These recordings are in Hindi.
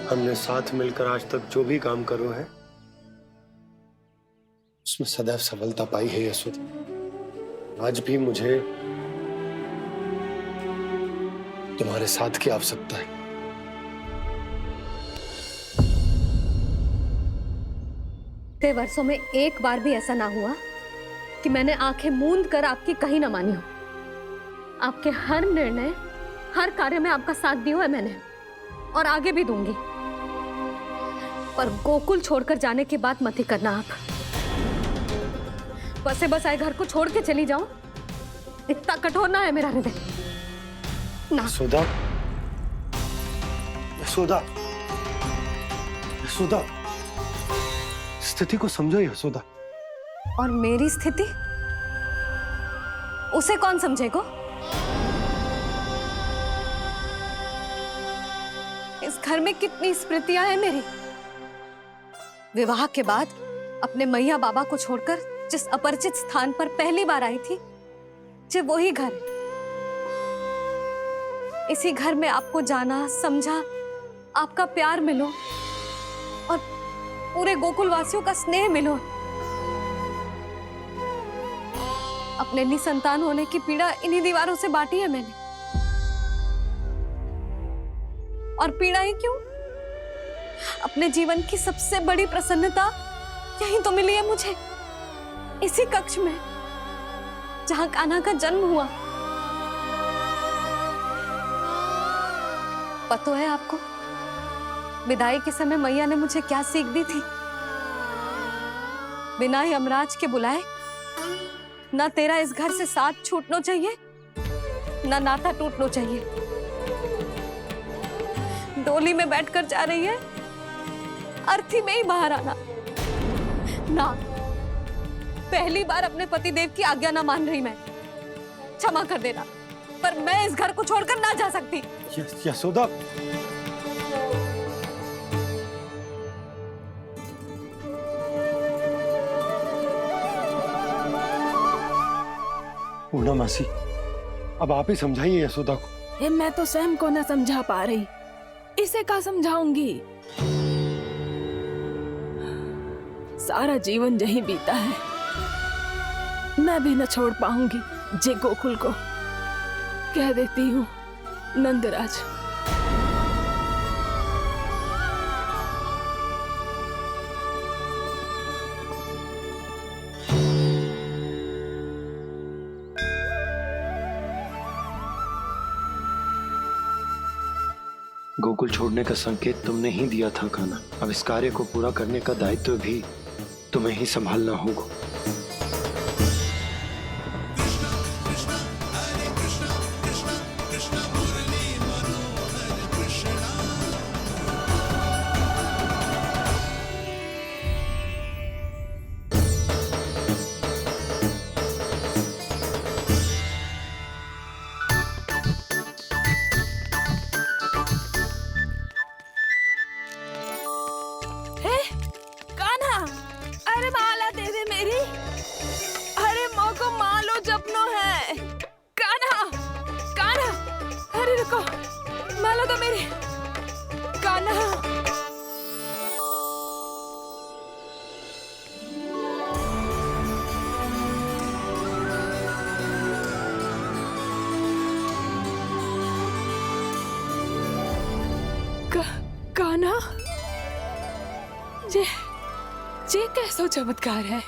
हमने साथ मिलकर आज तक जो भी काम करो है उसमें सदैव सफलता पाई है यशोदा। आज भी मुझे तुम्हारे साथ की आवश्यकता है। इतने वर्षों में एक बार भी ऐसा ना हुआ कि मैंने आंखें मूंद कर आपकी कहीं ना मानी हो। आपके हर निर्णय, हर कार्य में आपका साथ दिया है मैंने, और आगे भी दूंगी। पर गोकुल छोड़कर जाने की बात मत ही करना आप। बसे बसाए घर को छोड़ के चली जाऊं, इतना कठोर ना है मेरा हृदय ना। यशोदा, यशोदा, यशोदा, स्थिति को समझो यशोदा। और मेरी स्थिति उसे कौन समझेगा? इस घर में कितनी स्मृतियां हैं मेरी। विवाह के बाद अपने मैया बाबा को छोड़कर जिस अपरिचित स्थान पर पहली बार आई थी, जो वही घर है। इसी घर में आपको जाना, समझा, आपका प्यार मिलो और पूरे गोकुल वासियों का स्नेह मिलो। अपने निसंतान होने की पीड़ा इन्हीं दीवारों से बांटी है मैंने। और पीड़ा ही क्यों? अपने जीवन की सबसे बड़ी प्रसन्नता यहीं तो मिली है मुझे, इसी कक्ष में जहां कान्हा का जन्म हुआ। पता है आपको विदाई के समय मैया ने मुझे क्या सीख दी थी? बिना यमराज के बुलाए ना तेरा इस घर से साथ छूटना चाहिए, ना नाता टूटना चाहिए। डोली में बैठकर जा रही है, अर्थी में ही बाहर आना ना। पहली बार अपने पति देव की आज्ञा ना मान रही मैं, क्षमा कर देना, पर मैं इस घर को छोड़कर ना जा सकती। यशोदा, पूर्णा मासी, अब आप ही समझाइए यशोदा को। ये मैं तो स्वयं को न समझा पा रही, इसे क्या समझाऊंगी? सारा जीवन यहीं बीता है, मैं भी न छोड़ पाऊंगी। जे गोकुल को कह देती हूँ नंदराज। गोकुल छोड़ने का संकेत तुमने ही दिया था कान्हा। अब इस कार्य को पूरा करने का दायित्व भी तुम्हें ही संभालना होगा। कान्हा, ये कैसा चमत्कार है?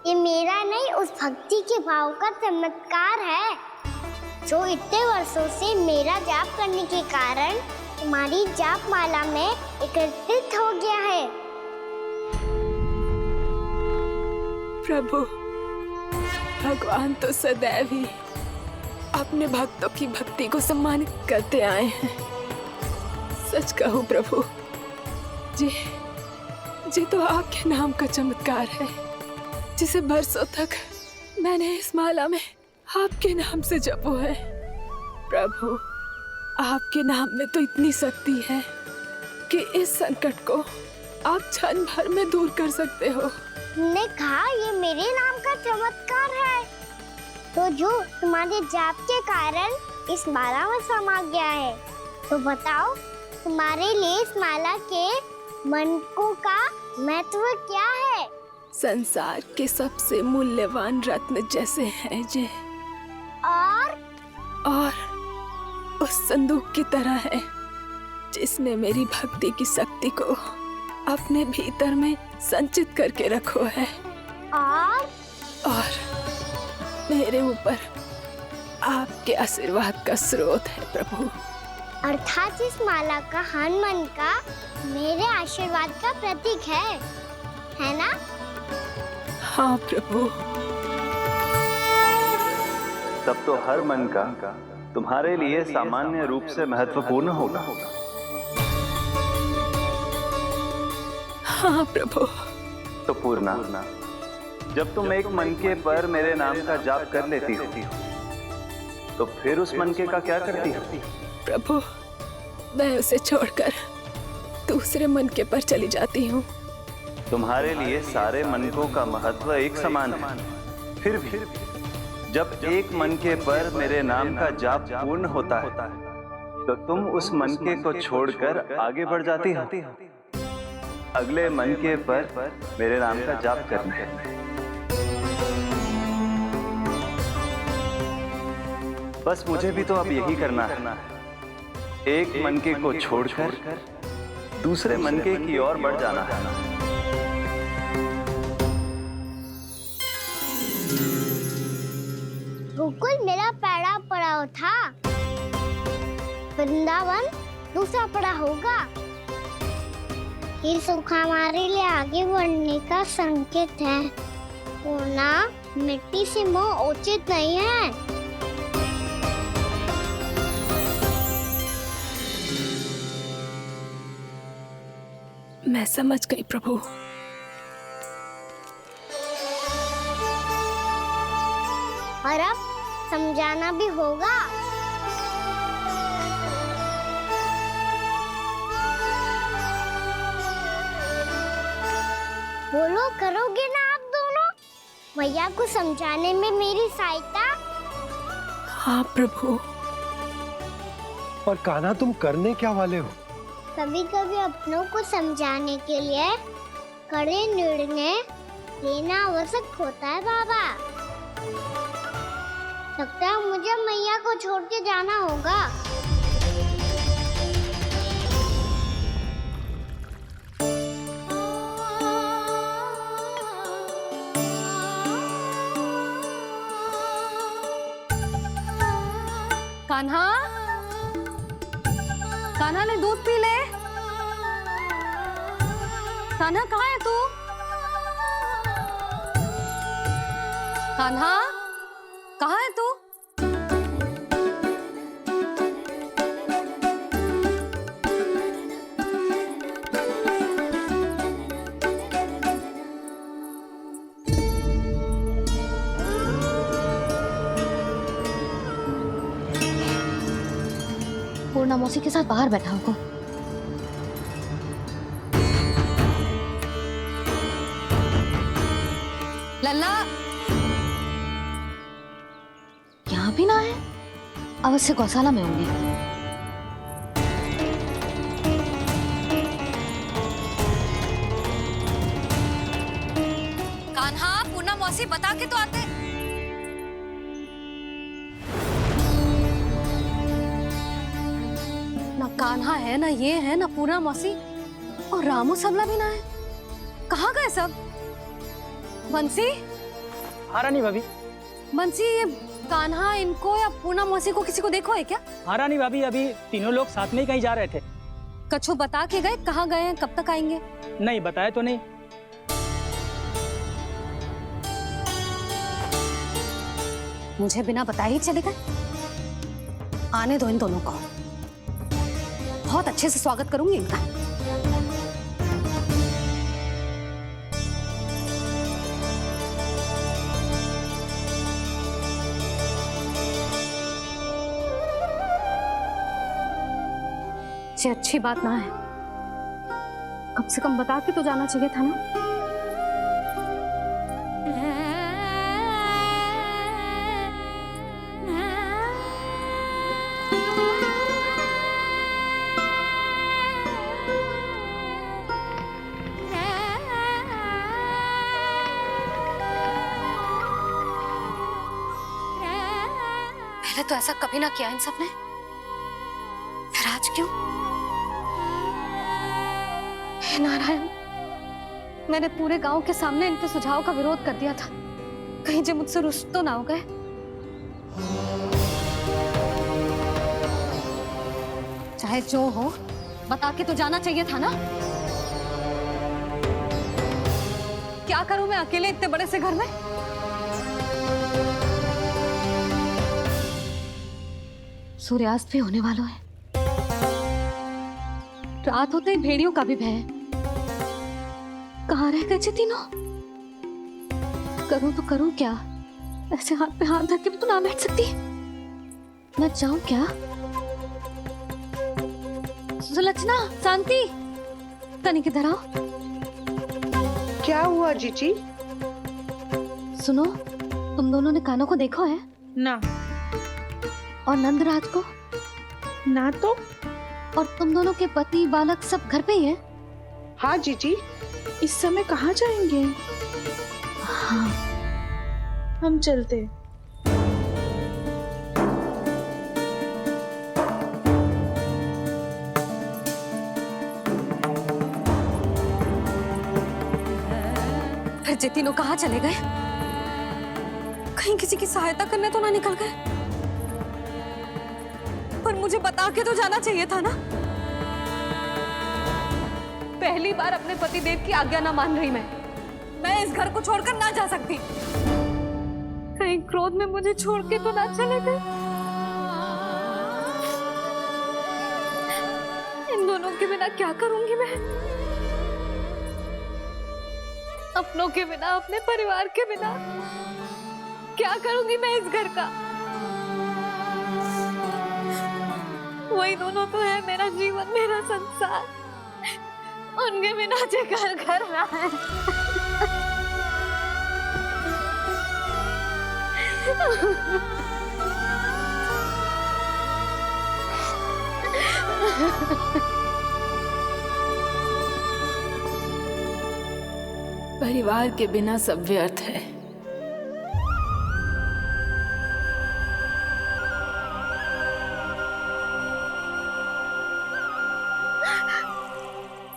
ये मेरा नहीं, उस भक्ति के भाव का चमत्कार है जो इतने वर्षों से मेरा जाप करने के कारण तुम्हारी जाप माला में एकत्रित हो गया है। प्रभु, भगवान तो सदैव ही अपने भक्तों की भक्ति को सम्मानित करते आए हैं। सच कहूं प्रभु, जी तो आपके नाम का चमत्कार है, जिसे बरसों तक मैंने इस माला में आपके नाम से जपो है। प्रभु, आपके नाम में तो इतनी शक्ति है कि इस संकट को आप क्षण भर में दूर कर सकते हो। तुमने कहा ये मेरे नाम का चमत्कार है, तो जो तुम्हारे जाप के कारण इस माला में समा गया है, तो बताओ तुम्हारे लिए इस माला के मनकों का महत्व क्या है? संसार के सबसे मूल्यवान रत्न जैसे हैं जे, और उस संदूक की तरह है जिसने मेरी भक्ति की शक्ति को अपने भीतर में संचित करके रखो है, और मेरे ऊपर आपके आशीर्वाद का स्रोत है प्रभु। अर्थात इस माला का हनुमान का मेरे आशीर्वाद का प्रतीक है ना? हाँ प्रभु। तब तो हर मन का तुम्हारे लिए सामान्य रूप से महत्वपूर्ण होगा। हाँ प्रभु। तो पूर्णा, जब तुम एक मनके पर मेरे नाम का जाप कर लेती हो, तो फिर उस मनके का क्या करती हो? प्रभु, मैं उसे छोड़कर दूसरे मनके पर चली जाती हूँ। तुम्हारे लिए सारे मनकों का महत्व एक समान है। फिर भी जब एक मनके पर मेरे नाम का जाप पूर्ण होता है, तो तुम उस मनके को छोड़कर आगे बढ़ जाती हो अगले मनके पर मेरे नाम का जाप करने। बस मुझे भी तो अब यही करना है, एक मनके को छोड़कर दूसरे मनके की ओर बढ़ जाना है। गोकुल मेरा पहला पड़ाव था, वृंदावन दूसरा पड़ा होगा। ये सुख हमारे लिए आगे बढ़ने का संकेत है। पूर्णा, मिट्टी से मोह उचित नहीं है। मैं समझ गई प्रभु। और अब समझाना भी होगा। बोलो, करोगे ना आप दोनों? मैया को समझाने में मेरी सहायता? हाँ प्रभु। और कान्हा, तुम करने क्या वाले हो? कभी कभी अपनों को समझाने के लिए कड़े निर्णय लेना आवश्यक होता है बाबा। लगता है मुझे मैया को छोड़ के जाना होगा। कान्हा, कान्हा ने दूध पी ले। कान्हा, कहाँ है तू? कान्हा, कहाँ है तू? पूर्णा मौसी के साथ बाहर बैठा होगा। लल्ला, यहाँ भी ना है। अवश्य गौशाला में होंगे। कान्हा, पूर्णा मौसी बता के तो आते। ना कान्हा है, ना ये है, ना पूर्णा मौसी, और रामू सबला भी ना है। कहाँ गए सब? बंसी? हाँ रानी भाभी। बंसी, ये कान्हा इनको या पूर्णा मौसी को किसी को देखो है क्या? हाँ रानी भाभी, अभी तीनों लोग साथ में ही कहीं जा रहे थे। कछु बता के गए कहाँ गए हैं, कब तक आएंगे? नहीं बताया तो नहीं। मुझे बिना बताए ही चले गए। आने दो इन दोनों को, बहुत अच्छे से स्वागत करूंगी इनका। ये अच्छी बात ना है, कम से कम बता के तो जाना चाहिए था ना। पहले तो ऐसा कभी ना किया इन सब ने, फिर आज क्यों? हे नारायण, मैंने पूरे गांव के सामने इनके सुझाव का विरोध कर दिया था, कहीं जो मुझसे रुष्ट तो ना हो गए। चाहे जो हो, बता के तो जाना चाहिए था ना। क्या करूं मैं अकेले इतने बड़े से घर में? सूर्यास्त भी होने वाला है, रात होते ही भेड़ियों का भी भय है। कहाँ रह गए जी तीनों? करूं तो करूं क्या? ऐसे हाथ पे हाथ रख के तो ना बैठ सकती। मैं जाऊं क्या? सुलक्षणा, शांति, तनिक इधर आओ। क्या हुआ जीजी? सुनो, तुम दोनों ने कानों को देखो है? ना। और नंदराज को? ना तो। और तुम दोनों के पति बालक सब घर पे ही हैं? हाँ जीजी, इस समय कहाँ जाएंगे? हाँ। हम चलते। फिर जे तीनों कहाँ चले गए? कहीं किसी की सहायता करने तो ना निकल गए? पर मुझे बता के तो जाना चाहिए था ना। पहली बार अपने पतिदेव की आज्ञा ना मान रही मैं इस घर को छोड़कर ना जा सकती। कहीं क्रोध में मुझे छोड़ के तो ना चले गए। इन दोनों के बिना क्या करूंगी मैं? अपनों के बिना, अपने परिवार के बिना क्या करूंगी मैं इस घर का? वही दोनों तो है मेरा जीवन, मेरा संसार। उनके बिना जो घर घर रहा है। परिवार के बिना सब व्यर्थ है।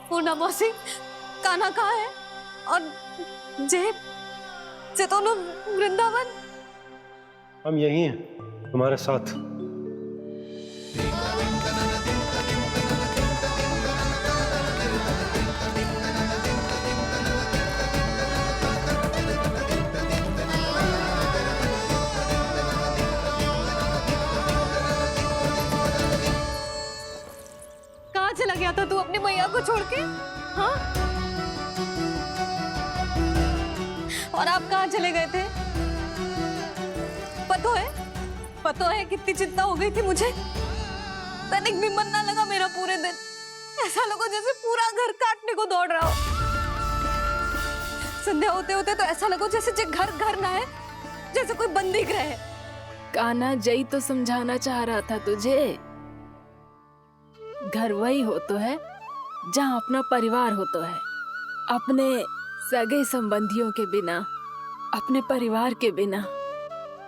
पूर्णा मौसी, कान्हा कहाँ है? और जे दोनों वृंदावन? हम यही हैं, तुम्हारे साथ। कहाँ चला गया था तू अपनी मैया को छोड़ के? हाँ? और आप कहाँ चले गए थे? पतो है कितनी चिंता हो गई थी मुझे। तनिक भी मन ना लगा मेरा पूरे दिन। ऐसा लगा जैसे पूरा घर काटने को दौड़ रहा हो। संध्या होते होते तो ऐसा लगा जैसे घर घर ना है, जैसे कोई बंदी गृह है। कान्हा, जय तो समझाना चाह रहा था तुझे। घर वही हो तो है जहाँ अपना परिवार हो तो है। अपने सगे संबंधियों के बिना, अपने परिवार के बिना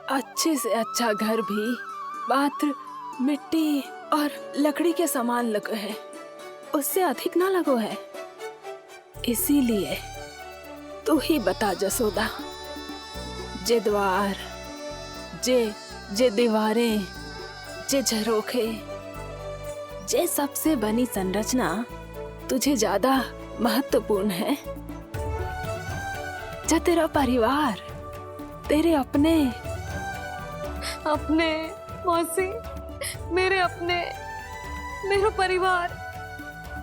अच्छे से अच्छा घर भी मात्र मिट्टी और लकड़ी के समान लगो है, उससे अधिक ना लगो है। इसीलिए तू ही बता जसोदा, जे द्वार, जे दीवारें, जे झरोखे, जे सबसे बनी संरचना तुझे ज्यादा महत्वपूर्ण है? जा तेरा परिवार, तेरे अपने मौसी, मेरा परिवार।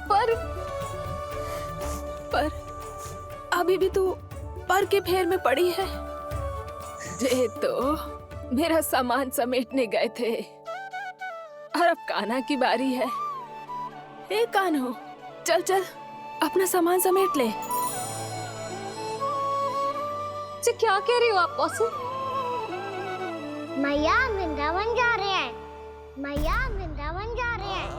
पर अभी भी तू पर के फेर में पड़ी है। ये तो मेरा सामान समेटने गए थे और अब कान्हा की बारी है। हे कान्हो, चल चल अपना सामान समेट ले। क्या कह रही हो आप मौसी? मैया वृंदावन जा रहे हैं। मैया वृंदावन जा रहे हैं।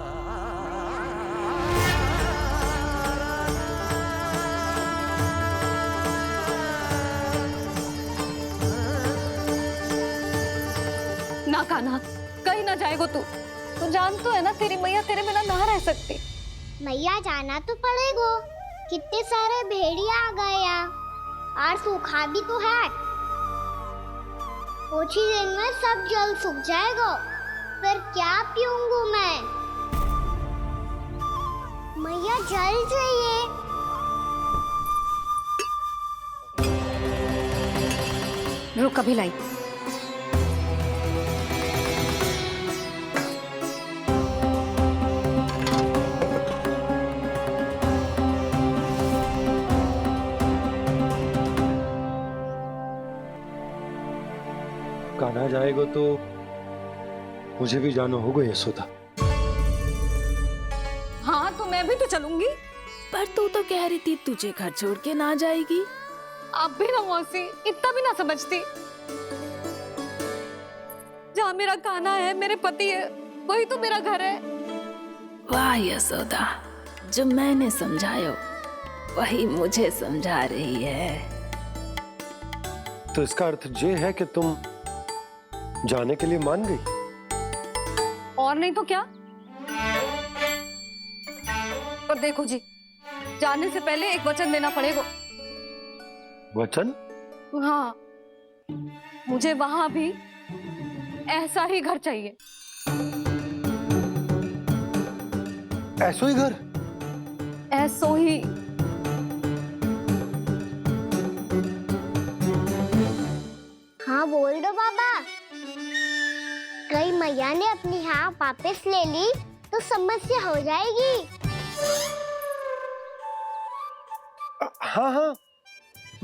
ना कान्हा, ना जाएगो तू? तू जान तो है ना तेरी मैया तेरे बिना ना रह सकती। मैया जाना तो पड़ेगा। कितने सारे भेड़िया आ गए यहाँ, और सूखा भी तो है। कुछ ही दिन में सब जल सूख जाएगा, फिर क्या पीऊंगी मैं? मैया जल चाहिए। रुक अभी लाई। कान्हा जाएगा तो मुझे भी जाना होगा यशोदा। हाँ तो मैं भी तो चलूंगी। पर तू तो कह रही थी तुझे घर छोड़ के ना जाएगी। आप भी ना मौसी, इतना भी ना समझती। जहाँ मेरा कान्हा है, मेरे पति है, वही तो मेरा घर है। वाह यशोदा, जो मैंने समझायो वही मुझे समझा रही है। तो इसका अर्थ ये है कि तुम जाने के लिए मान गई? और नहीं तो क्या। पर देखो जी, जाने से पहले एक वचन देना पड़ेगा। वचन? हाँ, मुझे वहां भी ऐसा ही घर चाहिए। ऐसो ही घर? ऐसो ही। हाँ बोल दो बाबा। कहीं मैया ने अपनी हाँ वापस ले ली तो समस्या हो जाएगी। हाँ हाँ,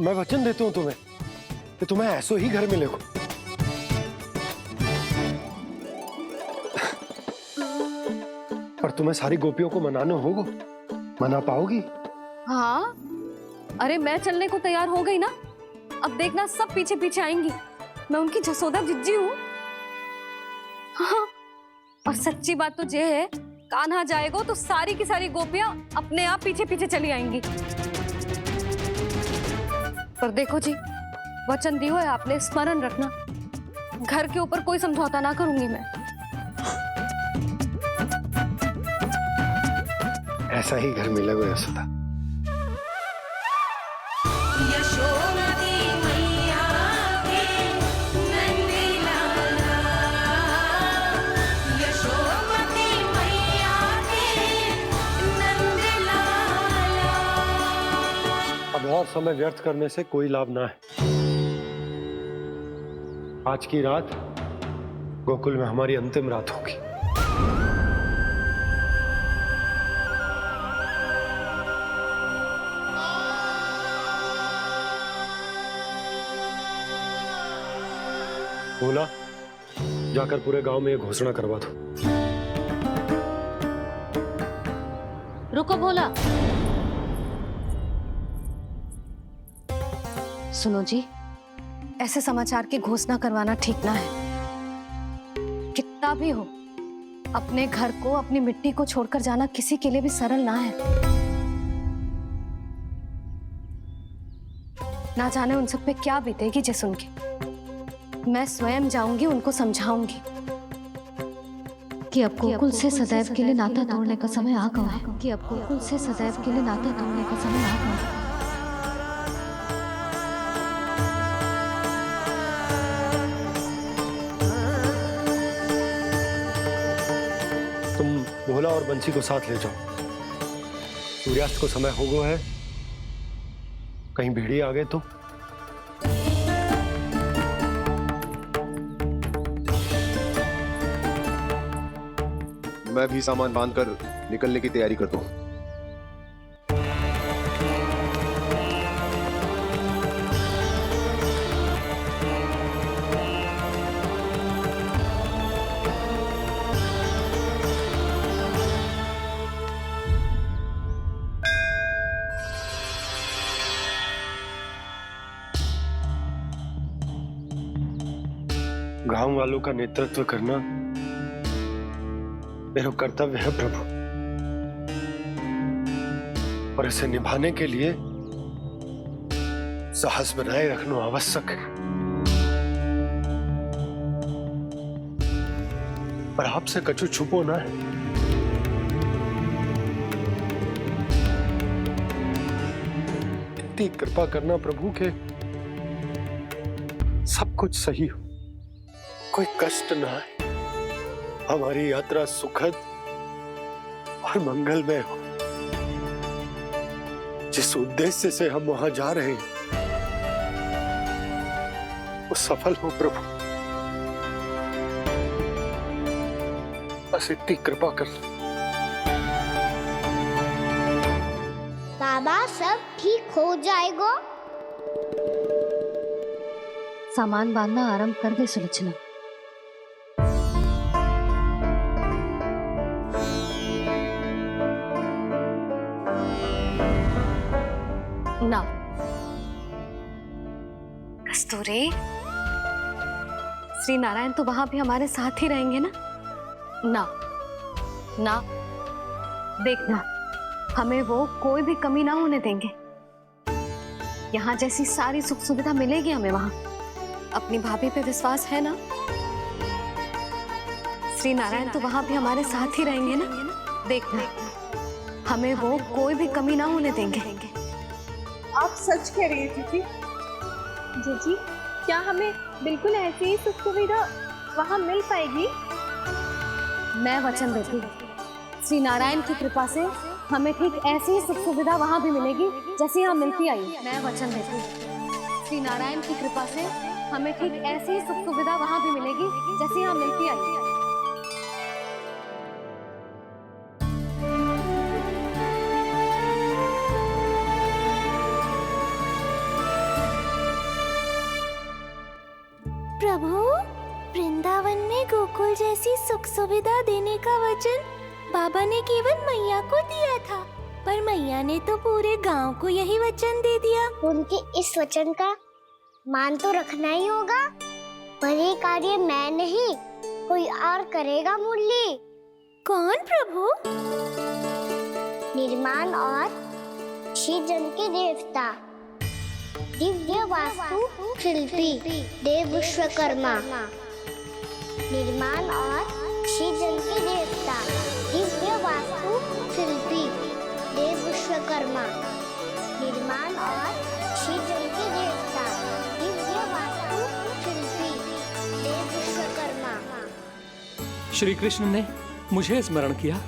मैं वचन देता हूँ तुम्हें कि तुम्हें ऐसो ही घर मिलेगा। पर तुम्हें सारी गोपियों को मनाना होगा। मना पाओगी? हाँ, अरे मैं चलने को तैयार हो गई ना। अब देखना सब पीछे पीछे आएंगी। मैं उनकी जसोदा जिज्जी हूँ। हाँ, और सच्ची बात तो ये है, कान्हा जाएगा तो सारी की सारी गोपियां अपने आप पीछे पीछे चली आएंगी। पर देखो जी, वचन दियो है आपने, स्मरण रखना। घर के ऊपर कोई समझौता ना करूंगी मैं। ऐसा ही घर मिलेगा यशोदा। अब और समय व्यर्थ करने से कोई लाभ ना है। आज की रात गोकुल में हमारी अंतिम रात होगी। बोला, जाकर पूरे गांव में ये घोषणा करवा दो। रुको भोला। सुनो जी, ऐसे समाचार की घोषणा करवाना ठीक ना है। कितना भी हो, अपने घर को, अपनी मिट्टी को छोड़कर जाना किसी के लिए भी सरल ना है। ना जाने उन सब पे क्या बीतेगी जे सुन के। मैं स्वयं जाऊंगी, उनको समझाऊंगी कि अब गोकुल से सदैव के लिए नाता तोड़ने का समय आ गया है। कि अब गोकुल से सदैव के लिए नाता तोड़ने का समय आ गया है। तुम भोला और बंसी को साथ ले जाओ। सूर्यास्त को समय हो गया है, कहीं भेड़िए आ गए तो। मैं भी सामान बांधकर निकलने की तैयारी करता हूँ। गांव वालों का नेतृत्व करना मेरा कर्तव्य है प्रभु, और इसे निभाने के लिए साहस बनाए रखना आवश्यक है। पर आपसे कछु छुपो ना है। इतनी कृपा करना प्रभु के सब कुछ सही हो, कोई कष्ट ना आए, हमारी यात्रा सुखद और मंगलमय हो। जिस उद्देश्य से हम वहां जा रहे हैं वो सफल हो प्रभु, बस इतनी कृपा कर। बाबा सब ठीक हो जाएगा। सामान बांधना आरंभ कर दे सुलोचना। ना कस्तूरी, श्री नारायण तो वहां भी हमारे साथ ही रहेंगे ना? ना ना, देखना हमें वो कोई भी कमी ना होने देंगे। यहाँ जैसी सारी सुख सुविधा मिलेगी हमें वहां। अपनी भाभी पे विश्वास है ना? श्री नारायण तो वहां भी हमारे साथ ही रहेंगे ना? देखना हमें वो कोई भी कमी ना होने देंगे। आप सच कह रही है जीजी। जीजी, क्या हमें बिल्कुल ऐसी ही सुख सुविधा वहाँ मिल पाएगी? मैं वचन देती हूँ, श्री नारायण की कृपा से हमें ठीक ऐसी ही सुख सुविधा वहाँ भी मिलेगी जैसी यहाँ मिलती आई। मैं वचन देती हूँ, श्री नारायण की कृपा से हमें ठीक ऐसी ही सुख सुविधा वहाँ भी मिलेगी जैसी यहाँ मिलती आई। प्रभु, वृंदावन में गोकुल जैसी सुख सुविधा देने का वचन बाबा ने केवल मैया को दिया था, पर मैया ने तो पूरे गांव को यही वचन दे दिया। उनके इस वचन का मान तो रखना ही होगा, पर ये कार्य मैं नहीं कोई और करेगा। मुरली कौन प्रभु? निर्माण और सृजन के देवता, दिव्य वास्तु शिल्पी देव विश्वकर्मा। निर्माण और सृजन के देवता, दिव्य वास्तु शिल्पी देव विश्वकर्मा। निर्माण और सृजन के देवता, दिव्य वास्तु शिल्पी देव विश्वकर्मा। श्री कृष्ण ने मुझे स्मरण किया,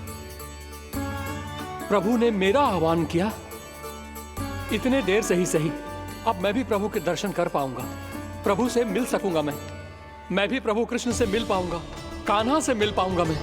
प्रभु ने मेरा आह्वान किया। इतने देर से ही सही, अब मैं भी प्रभु के दर्शन कर पाऊंगा, प्रभु से मिल सकूंगा। मैं भी प्रभु कृष्ण से मिल पाऊंगा, कान्हा से मिल पाऊंगा मैं।